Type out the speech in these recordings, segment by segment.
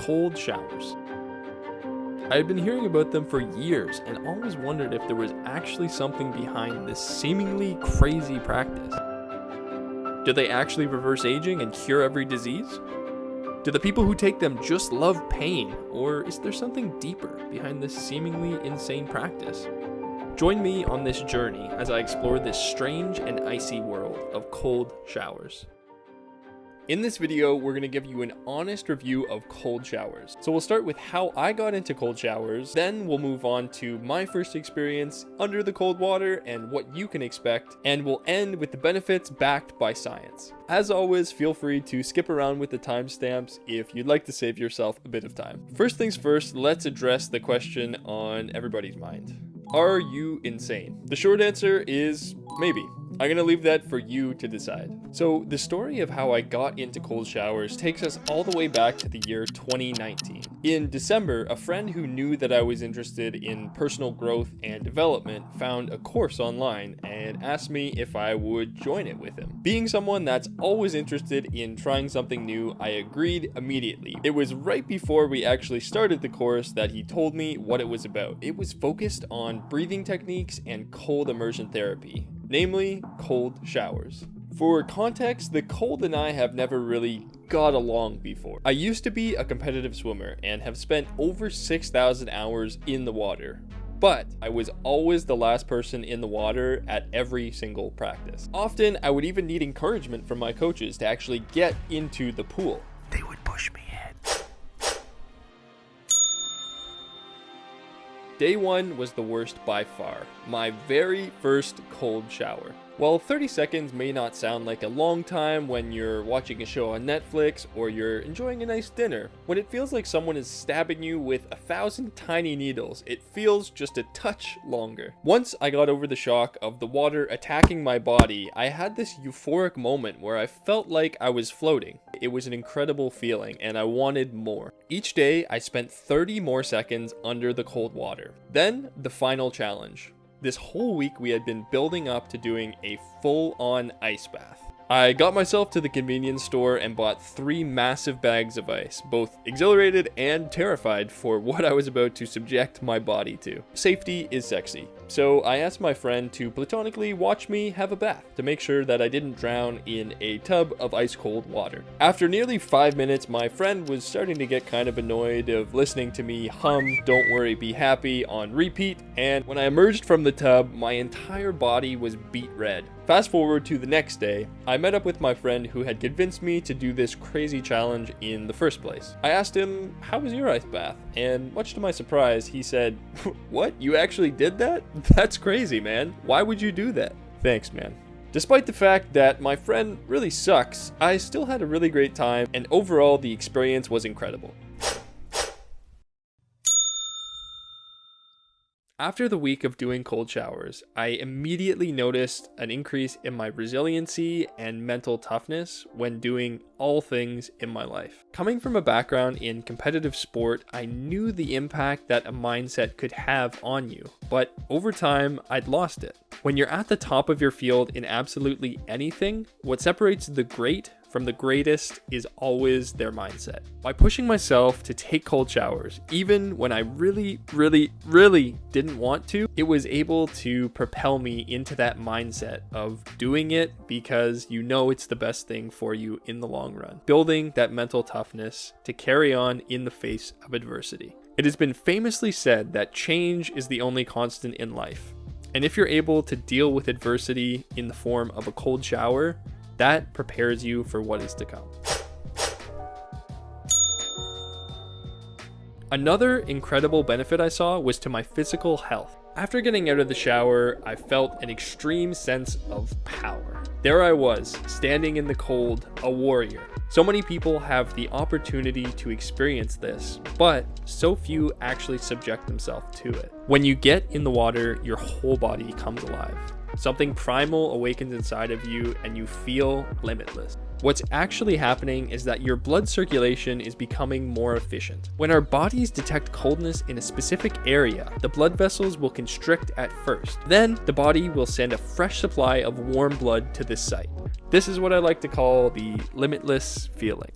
cold showers. I had been hearing about them for years and always wondered if there was actually something behind this seemingly crazy practice. Do they actually reverse aging and cure every disease? Do the people who take them just love pain, or is there something deeper behind this seemingly insane practice? Join me on this journey as I explore this strange and icy world of cold showers. In this video, we're going to give you an honest review of cold showers. So we'll start with how I got into cold showers, then we'll move on to my first experience under the cold water and what you can expect, and we'll end with the benefits backed by science. As always, feel free to skip around with the timestamps if you'd like to save yourself a bit of time. First things first, let's address the question on everybody's mind. Are you insane? The short answer is maybe. I'm gonna leave that for you to decide. So the story of how I got into cold showers takes us all the way back to the year 2019. In December, a friend who knew that I was interested in personal growth and development found a course online and asked me if I would join it with him. Being someone that's always interested in trying something new, I agreed immediately. It was right before we actually started the course that he told me what it was about. It was focused on breathing techniques and cold immersion therapy, namely cold showers. For context, the cold and I have never really got along before. I used to be a competitive swimmer and have spent over 6,000 hours in the water, but I was always the last person in the water at every single practice. Often, I would even need encouragement from my coaches to actually get into the pool. They would push me in. Day one was the worst by far, my very first cold shower. While 30 seconds may not sound like a long time when you're watching a show on Netflix or you're enjoying a nice dinner, when it feels like someone is stabbing you with 1,000 tiny needles, it feels just a touch longer. Once I got over the shock of the water attacking my body, I had this euphoric moment where I felt like I was floating. It was an incredible feeling and I wanted more. Each day, I spent 30 more seconds under the cold water. Then, the final challenge. This whole week we had been building up to doing a full-on ice bath. I got myself to the convenience store and bought 3 massive bags of ice, both exhilarated and terrified for what I was about to subject my body to. Safety is sexy, so I asked my friend to platonically watch me have a bath to make sure that I didn't drown in a tub of ice-cold water. After nearly 5 minutes, my friend was starting to get kind of annoyed of listening to me hum "Don't Worry, Be Happy" on repeat, and when I emerged from the tub, my entire body was beet red. Fast forward to the next day, I met up with my friend who had convinced me to do this crazy challenge in the first place. I asked him, "How was your ice bath?" And much to my surprise, he said, "What? You actually did that? That's crazy, man. Why would you do that?" Thanks, man. Despite the fact that my friend really sucks, I still had a really great time, and overall the experience was incredible. After the week of doing cold showers, I immediately noticed an increase in my resiliency and mental toughness when doing all things in my life. Coming from a background in competitive sport, I knew the impact that a mindset could have on you, but over time, I'd lost it. When you're at the top of your field in absolutely anything, what separates the great from the greatest is always their mindset. By pushing myself to take cold showers, even when I really didn't want to, it was able to propel me into that mindset of doing it because you know it's the best thing for you in the long run, building that mental toughness to carry on in the face of adversity. It has been famously said that change is the only constant in life. And if you're able to deal with adversity in the form of a cold shower, that prepares you for what is to come. Another incredible benefit I saw was to my physical health. After getting out of the shower, I felt an extreme sense of power. There I was, standing in the cold, a warrior. So many people have the opportunity to experience this, but so few actually subject themselves to it. When you get in the water, your whole body comes alive. Something primal awakens inside of you and you feel limitless. What's actually happening is that your blood circulation is becoming more efficient. When our bodies detect coldness in a specific area, the blood vessels will constrict at first. Then the body will send a fresh supply of warm blood to this site. This is what I like to call the limitless feeling.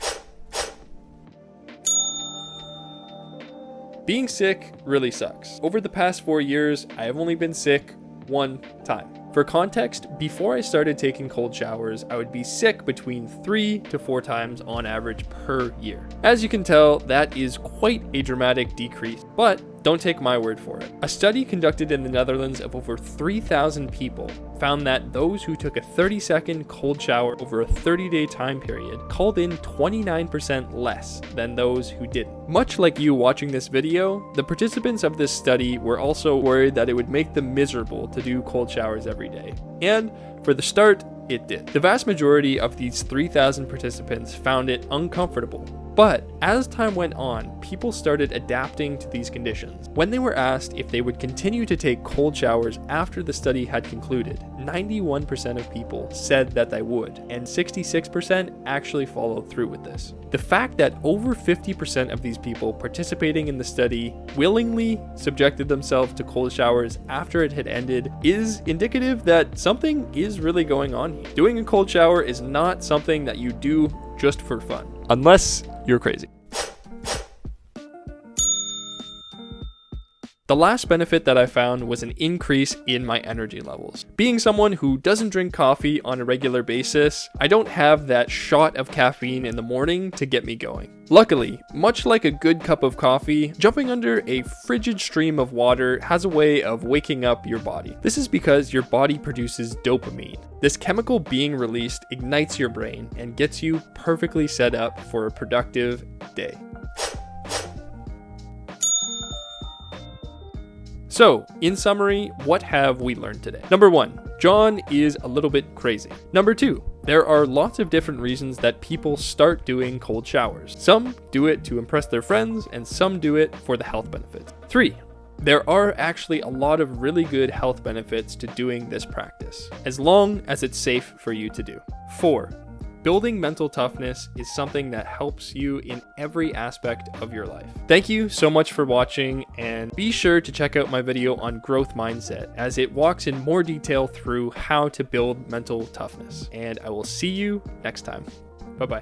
Being sick really sucks. Over the past 4 years, I have only been sick one time. For context, before I started taking cold showers, I would be sick between 3 to 4 times on average per year. As you can tell, that is quite a dramatic decrease, but don't take my word for it. A study conducted in the Netherlands of over 3,000 people found that those who took a 30-second cold shower over a 30-day time period called in 29% less than those who didn't. Much like you watching this video, the participants of this study were also worried that it would make them miserable to do cold showers every day. And for the start, it did. The vast majority of these 3,000 participants found it uncomfortable. But as time went on, people started adapting to these conditions. When they were asked if they would continue to take cold showers after the study had concluded, 91% of people said that they would, and 66% actually followed through with this. The fact that over 50% of these people participating in the study willingly subjected themselves to cold showers after it had ended is indicative that something is really going on here. Doing a cold shower is not something that you do just for fun, unless you're crazy. The last benefit that I found was an increase in my energy levels. Being someone who doesn't drink coffee on a regular basis, I don't have that shot of caffeine in the morning to get me going. Luckily, much like a good cup of coffee, jumping under a frigid stream of water has a way of waking up your body. This is because your body produces dopamine. This chemical being released ignites your brain and gets you perfectly set up for a productive day. So, in summary, what have we learned today? Number 1, John is a little bit crazy. Number 2, there are lots of different reasons that people start doing cold showers. Some do it to impress their friends, and some do it for the health benefits. 3, there are actually a lot of really good health benefits to doing this practice, as long as it's safe for you to do. 4, building mental toughness is something that helps you in every aspect of your life. Thank you so much for watching, and be sure to check out my video on growth mindset as it walks in more detail through how to build mental toughness. And I will see you next time. Bye-bye.